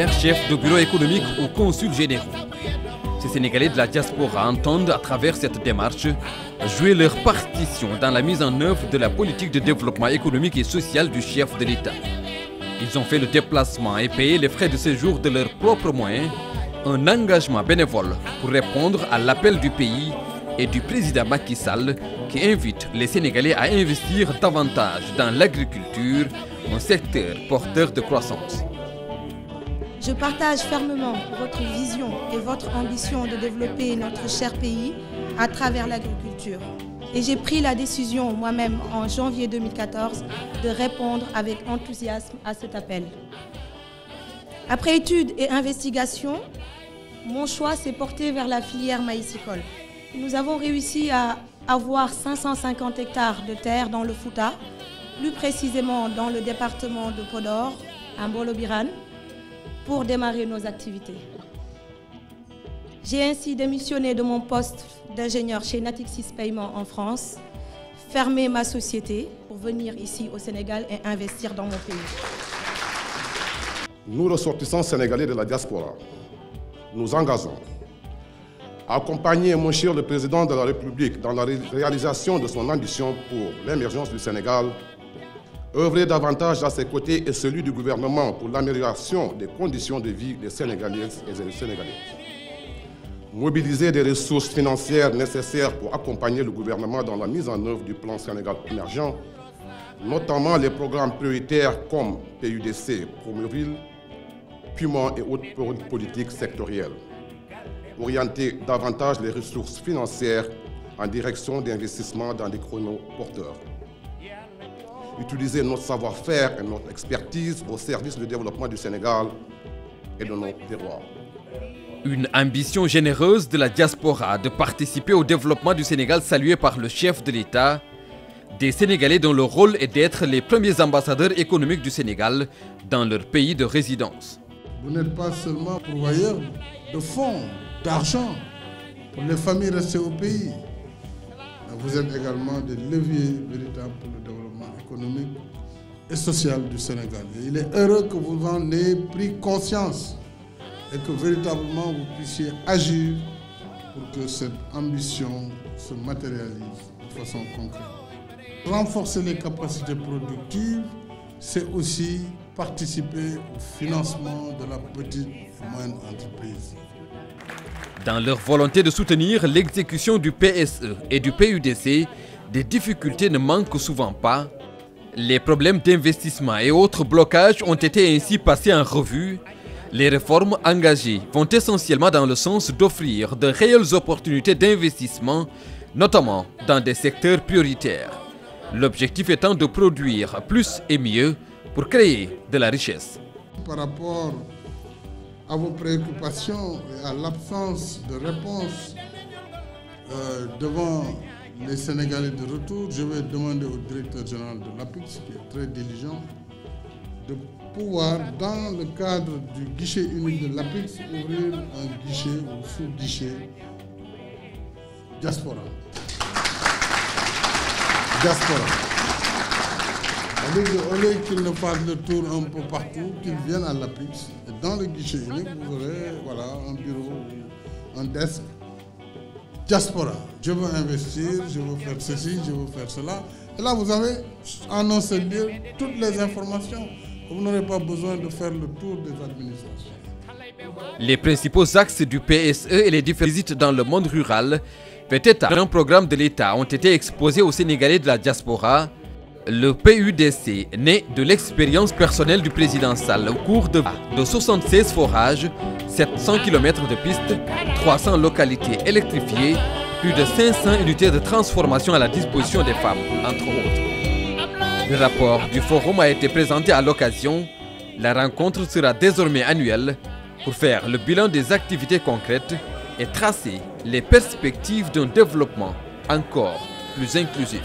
commissaires, chefs de bureau économique aux consuls généraux. Ces Sénégalais de la diaspora entendent, à travers cette démarche, jouer leur partition dans la mise en œuvre de la politique de développement économique et social du chef de l'État. Ils ont fait le déplacement et payé les frais de séjour de leurs propres moyens, un engagement bénévole pour répondre à l'appel du pays et du président Macky Sall qui invite les Sénégalais à investir davantage dans l'agriculture, un secteur porteur de croissance. Je partage fermement votre vision et votre ambition de développer notre cher pays à travers l'agriculture. Et j'ai pris la décision moi-même en janvier 2014 de répondre avec enthousiasme à cet appel. Après études et investigations, mon choix s'est porté vers la filière maïsicole. Nous avons réussi à avoir 550 hectares de terre dans le Fouta, plus précisément dans le département de Podor, à Mbolo-Birane, pour démarrer nos activités. J'ai ainsi démissionné de mon poste d'ingénieur chez Natixis Paiement en France, fermé ma société pour venir ici au Sénégal et investir dans mon pays. Nous, ressortissants sénégalais de la diaspora, nous engageons à accompagner mon cher le président de la République dans la réalisation de son ambition pour l'émergence du Sénégal, œuvrer davantage à ses côtés et celui du gouvernement pour l'amélioration des conditions de vie des Sénégalaises et des Sénégalais. Mobiliser des ressources financières nécessaires pour accompagner le gouvernement dans la mise en œuvre du plan Sénégal émergent, notamment les programmes prioritaires comme PUDC, Promoville, Puma et autres politiques sectorielles. Orienter davantage les ressources financières en direction d'investissements dans des chronos porteurs. Utiliser notre savoir-faire et notre expertise au service du développement du Sénégal et de nos terroirs. Une ambition généreuse de la diaspora de participer au développement du Sénégal saluée par le chef de l'État, des Sénégalais dont le rôle est d'être les premiers ambassadeurs économiques du Sénégal dans leur pays de résidence. Vous n'êtes pas seulement pourvoyeur de fonds, d'argent pour les familles restées au pays. Vous êtes également des leviers véritables pour le développement économique et social du Sénégal. Et il est heureux que vous en ayez pris conscience et que véritablement vous puissiez agir pour que cette ambition se matérialise de façon concrète. Renforcer les capacités productives, c'est aussi participer au financement de la petite et moyenne entreprise. Dans leur volonté de soutenir l'exécution du PSE et du PUDC, des difficultés ne manquent souvent pas. Les problèmes d'investissement et autres blocages ont été ainsi passés en revue. Les réformes engagées vont essentiellement dans le sens d'offrir de réelles opportunités d'investissement, notamment dans des secteurs prioritaires. L'objectif étant de produire plus et mieux pour créer de la richesse. Par rapport à vos préoccupations et à l'absence de réponse devant les Sénégalais de retour, je vais demander au directeur général de l'APIX, qui est très diligent, de pouvoir, dans le cadre du guichet unique de l'APIX, ouvrir un guichet ou sous-guichet diaspora. Au lieu qu'ils ne fassent le tour un peu partout, qu'ils viennent à l'APIX. Et dans le guichet unique, vous aurez un bureau, un desk. Diaspora. Je veux investir, je veux faire ceci, je veux faire cela. Et là, vous avez en un seul lieu toutes les informations. Vous n'aurez pas besoin de faire le tour des administrations. Les principaux axes du PSE et les différentes visites dans le monde rural, peut-être un programme de l'État, ont été exposés aux Sénégalais de la diaspora. Le PUDC, né de l'expérience personnelle du président Sall au cours de 76 forages, 700 km de pistes, 300 localités électrifiées, plus de 500 unités de transformation à la disposition des femmes, entre autres. Le rapport du forum a été présenté à l'occasion. La rencontre sera désormais annuelle pour faire le bilan des activités concrètes et tracer les perspectives d'un développement encore plus inclusif.